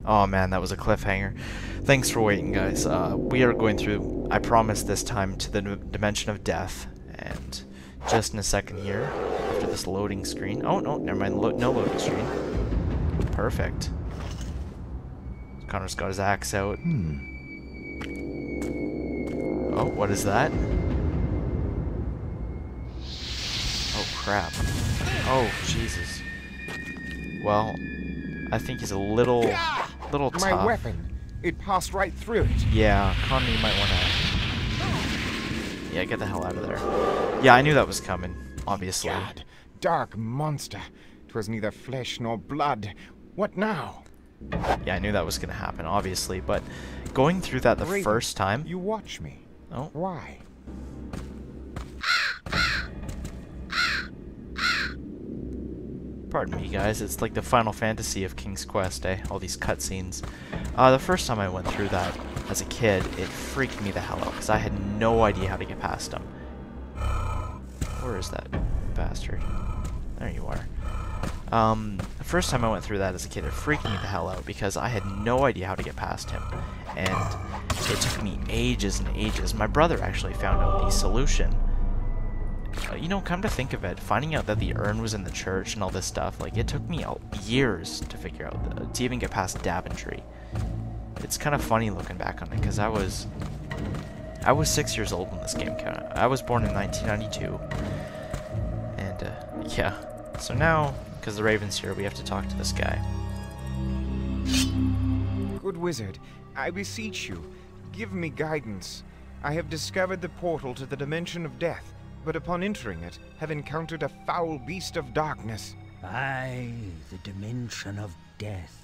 Oh man, that was a cliffhanger. Thanks for waiting, guys. We are going through, I promise this time, to the dimension of death. And just in a second here, after this loading screen. Oh, no, never mind. No loading screen. Perfect. Connor's got his axe out. Oh, what is that? Oh, crap. Oh, Jesus. Well, I think he's a little tough. My weapon. It passed right through it. Yeah, Connor, you might want to... Yeah, get the hell out of there. Yeah, I knew that was coming, obviously. God, dark monster. 'Twas neither flesh nor blood. What now? Yeah, I knew that was going to happen, obviously, but going through that the Raven, first time... You watch me. Oh. Why? Pardon me, guys. It's like the Final Fantasy of King's Quest, eh? All these cutscenes. The first time I went through that as a kid, it freaked me the hell out, because I had no idea how to get past him. Where is that bastard? There you are. The first time I went through that as a kid, it freaked me the hell out, because I had no idea how to get past him. And it took me ages and ages. My brother actually found out the solution. You know, come to think of it, finding out that the urn was in the church and all this stuff, like, it took me years to figure out, to even get past Daventry. It's kind of funny looking back on it, because I was 6 years old when this game came out. I was born in 1992. And, yeah. So now, because the Raven's here, we have to talk to this guy. Good wizard, I beseech you, give me guidance. I have discovered the portal to the dimension of death, but upon entering it, have encountered a foul beast of darkness. Aye, the dimension of death.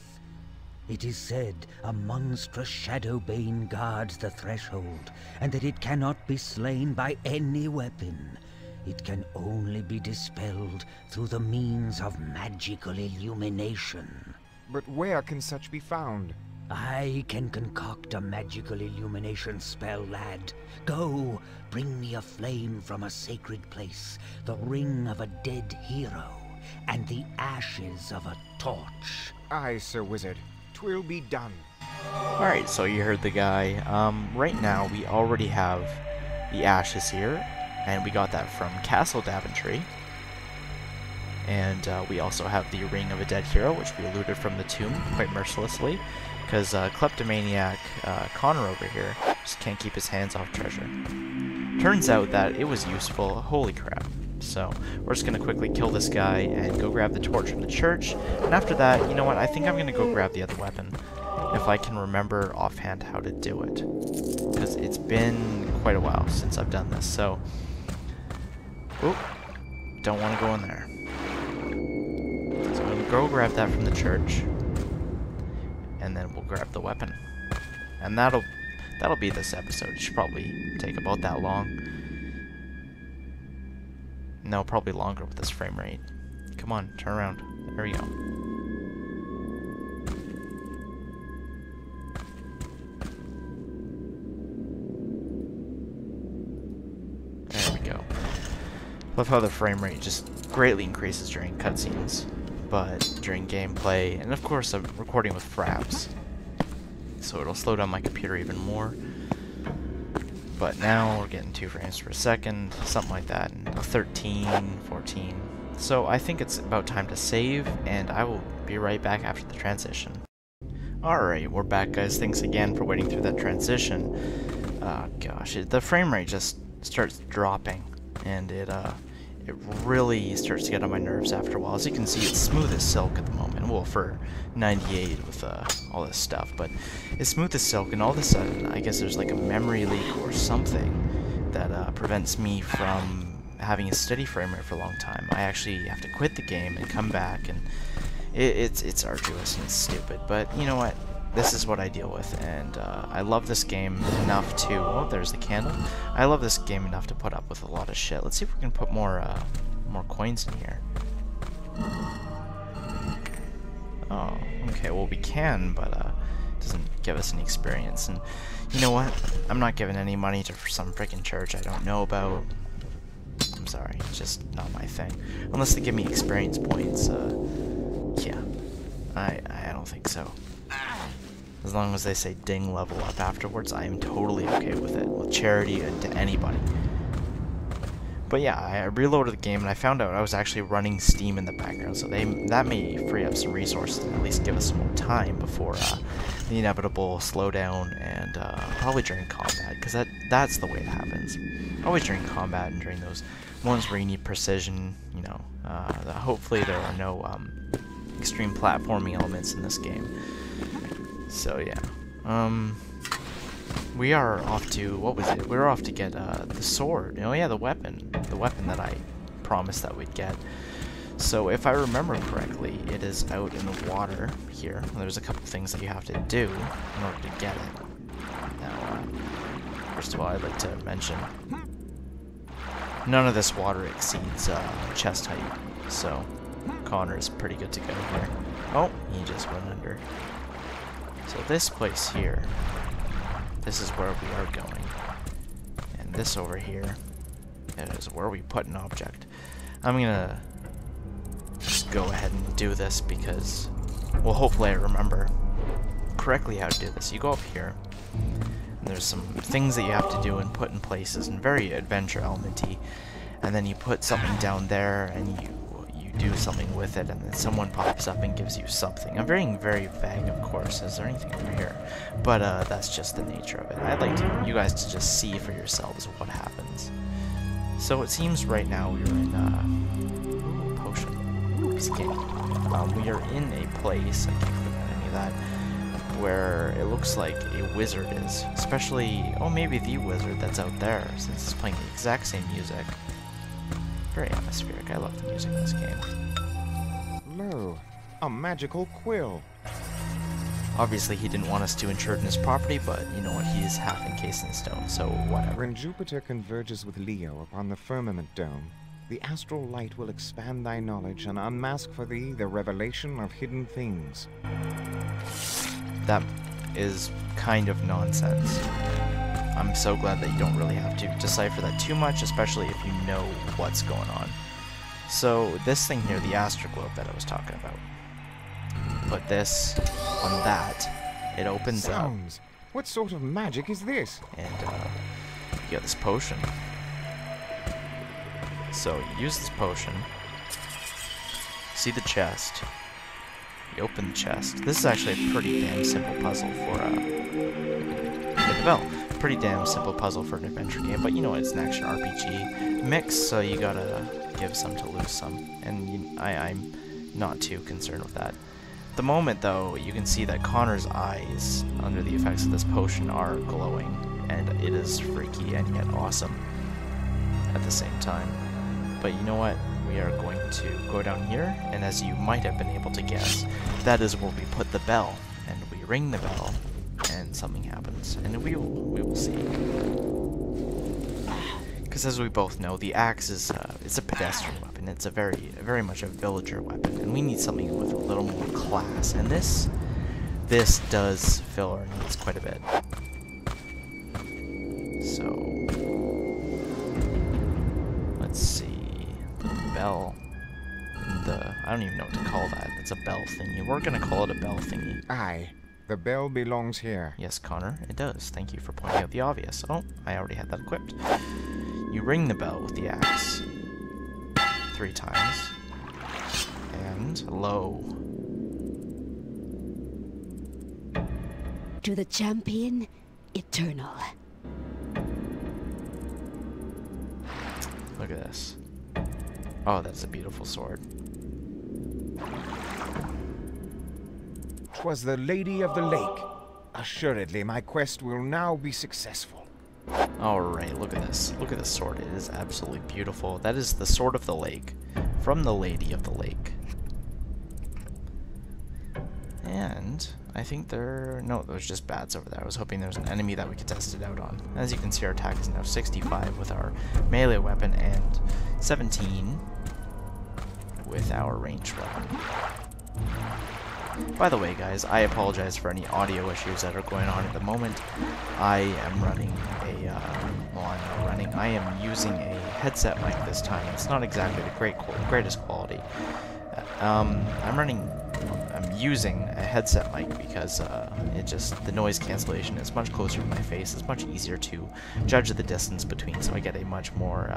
It is said a monstrous shadow bane guards the threshold, and that it cannot be slain by any weapon. It can only be dispelled through the means of magical illumination. But where can such be found? I can concoct a magical illumination spell, lad. Go, bring me a flame from a sacred place, the ring of a dead hero, and the ashes of a torch. Aye, Sir Wizard. 'Twill be done. Alright, so you heard the guy. Right now, we already have the ashes here, and we got that from Castle Daventry. And we also have the ring of a dead hero, which we looted from the tomb quite mercilessly. Because kleptomaniac Connor over here just can't keep his hands off treasure. Turns out that it was useful. Holy crap. So we're just going to quickly kill this guy and go grab the torch from the church. And after that, you know what, I think I'm going to go grab the other weapon. If I can remember offhand how to do it. Because it's been quite a while since I've done this. So, oop, don't want to go in there. So I'm going to go grab that from the church. And then we'll grab the weapon. And that'll be this episode. It should probably take about that long. No, probably longer with this frame rate. Come on, turn around. There we go. There we go. Love how the frame rate just greatly increases during cutscenes. But during gameplay, and of course I'm recording with fraps, so it'll slow down my computer even more. But now we're getting 2 frames per second, something like that, and 13, 14. So I think it's about time to save, and I will be right back after the transition. Alright, we're back, guys. Thanks again for waiting through that transition. Gosh, the frame rate just starts dropping, and it really starts to get on my nerves after a while. As you can see, it's smooth as silk at the moment. Well, for 98 with all this stuff, but it's smooth as silk, and all of a sudden, I guess there's like a memory leak or something that prevents me from having a steady frame rate for a long time. I actually have to quit the game and come back, and it's arduous and it's stupid, but you know what? This is what I deal with, and I love this game enough to... Oh, there's the candle. I love this game enough to put up with a lot of shit. Let's see if we can put more coins in here. Oh, okay, well we can, but it doesn't give us any experience. And you know what? I'm not giving any money to some freaking church I don't know about. I'm sorry, it's just not my thing. Unless they give me experience points, yeah. I don't think so. As long as they say ding level up afterwards, I am totally okay with it. With charity to anybody. But yeah, I reloaded the game and I found out I was actually running Steam in the background, so that may free up some resources and at least give us some more time before the inevitable slowdown and probably during combat, because that's the way it happens. Always during combat and during those moments where you need precision, you know. Hopefully there are no extreme platforming elements in this game. So yeah. We are off to, what was it? We were off to get the sword. Oh yeah, the weapon. The weapon that I promised that we'd get. So if I remember correctly, it is out in the water here. There's a couple things that you have to do in order to get it. Now, first of all, I'd like to mention, none of this water exceeds chest height. So Connor is pretty good to go here. Oh, he just went under. So this place here, this is where we are going. And this over here is where we put an object. I'm gonna just go ahead and do this because, well, hopefully I remember correctly how to do this. You go up here, and there's some things that you have to do and put in places, and very adventure elementy. And then you put something down there, and you do something with it, and then someone pops up and gives you something. I'm being very vague, of course. Is there anything over here? But that's just the nature of it. I'd like you guys to just see for yourselves what happens. So it seems right now we're in potion. Oops, game. We are in a place, I can't click on any of that, where it looks like a wizard is. Especially, oh, maybe the wizard that's out there, since it's playing the exact same music. Very atmospheric. I love the music in this game. Lo, a magical quill. Obviously, he didn't want us to intrude in his property, but you know what? He is half encased in stone, so whatever. When Jupiter converges with Leo upon the firmament dome, the astral light will expand thy knowledge and unmask for thee the revelation of hidden things. That is kind of nonsense. I'm so glad that you don't really have to decipher that too much, especially if you know what's going on. So this thing here, the Astroglobe that I was talking about, put this on that, it opens Sounds. up. What sort of magic is this? And you got this potion. So you use this potion, see the chest, you open the chest. This is actually a pretty damn simple puzzle for get the bell. Pretty damn simple puzzle for an adventure game, but you know what, it's an action RPG mix, so you gotta give some to lose some, and I'm not too concerned with that. At the moment, though, you can see that Connor's eyes, under the effects of this potion, are glowing, and it is freaky and yet awesome at the same time. But you know what, we are going to go down here, and as you might have been able to guess, that is where we put the bell, and we ring the bell, and something happens, and we will see. Because as we both know, the axe is it's a pedestrian weapon. It's a very much a villager weapon, and we need something with a little more class. And this does fill our needs quite a bit. So let's see, the bell. I don't even know what to call that. It's a bell thingy. We're gonna call it a bell thingy. Aye. The bell belongs here. Yes, Connor, it does. Thank you for pointing out the obvious. Oh, I already had that equipped. You ring the bell with the axe 3 times, and lo. To the champion, eternal. Look at this. Oh, that's a beautiful sword. 'Twas the Lady of the Lake. Assuredly, my quest will now be successful. Alright, look at this. Look at this sword. It is absolutely beautiful. That is the Sword of the Lake, from the Lady of the Lake. And I think no, there's just bats over there. I was hoping there was an enemy that we could test it out on. As you can see, our attack is now 65 with our melee weapon and 17 with our ranged weapon. By the way, guys, I apologize for any audio issues that are going on at the moment. I am running I am using a headset mic this time. It's not exactly the greatest quality. I'm running I'm using a headset mic because the noise cancellation is much closer to my face. It's much easier to judge the distance between, so I get a much more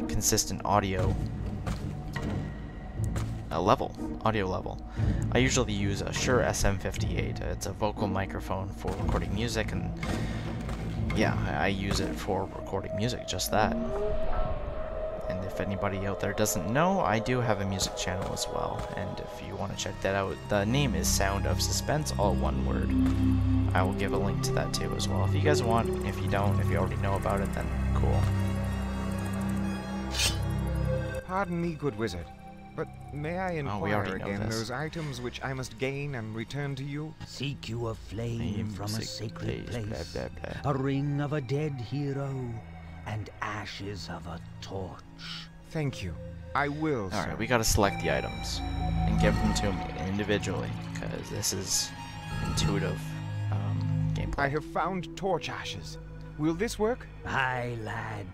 consistent audio level. I usually use a Shure SM58. It's a vocal microphone for recording music, and yeah, I use it for recording music, just that. And if anybody out there doesn't know, I do have a music channel as well, and if you want to check that out, the name is Sound of Suspense, all one word. I will give a link to that too as well if you guys want. If you don't, if you already know about it, then cool. Pardon me, good wizard, but may I inquire know again this. those items which I must gain and return to you? Seek you a flame from a sacred place, blah, blah, blah. a ring of a dead hero, and ashes of a torch. Thank you. I will, sir. Alright, we gotta select the items and give them to me individually, because this is intuitive gameplay. I have found torch ashes. Will this work? Aye, lad,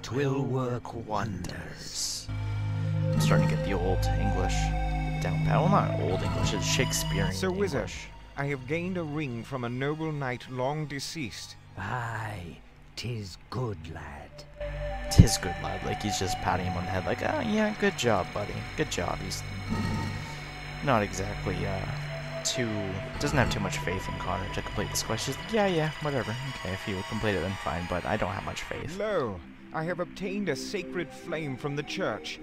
'twill work wonders. I'm starting to get the old English down pat. Well, not old English, it's Shakespearean Sir English. Wizard, I have gained a ring from a noble knight long deceased. Aye, 'tis good, lad. Tis good, lad. Like, he's just patting him on the head, like, oh, yeah, good job, buddy. Good job. He's not exactly, doesn't have too much faith in Connor to complete this quest. He's like, yeah, whatever. Okay, if you complete it, then fine, but I don't have much faith. Lo, I have obtained a sacred flame from the church.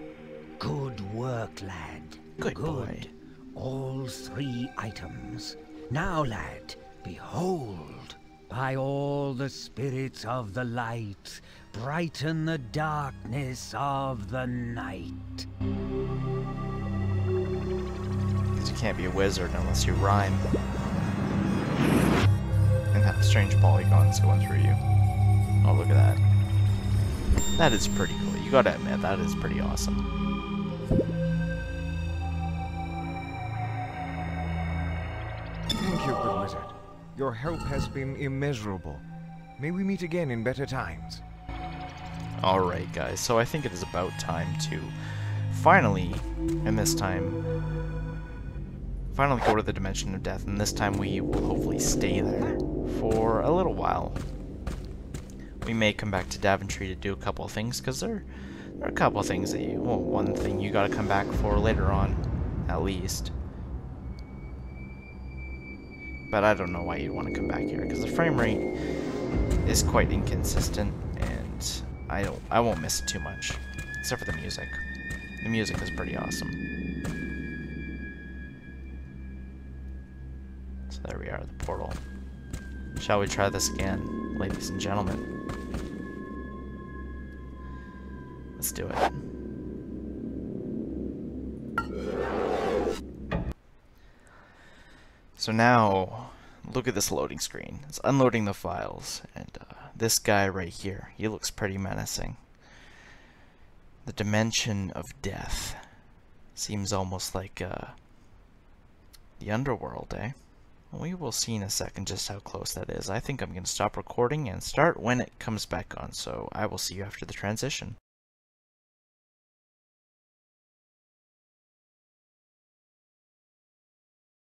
Good work, lad. Good boy. All 3 items. Now, lad, behold. By all the spirits of the light, brighten the darkness of the night. Because you can't be a wizard unless you rhyme. And have strange polygons going through you. Oh, look at that. That is pretty cool. You gotta admit, that is pretty awesome. Thank you, good wizard. Your help has been immeasurable. May we meet again in better times. Alright, guys, so I think it is about time to finally, and this time, finally go to the Dimension of Death, and this time we will hopefully stay there for a little while. We may come back to Daventry to do a couple of things, because there are a couple of things that one thing you gotta come back for later on, at least. But I don't know why you'd want to come back here, because the frame rate is quite inconsistent, and I won't miss it too much, except for the music. The music is pretty awesome. So there we are, the portal. Shall we try this again, ladies and gentlemen? Let's do it. So now, look at this loading screen. It's unloading the files, and this guy right here, he looks pretty menacing. The Dimension of Death. Seems almost like the underworld, eh? We will see in a second just how close that is. I think I'm going to stop recording and start when it comes back on, so I will see you after the transition.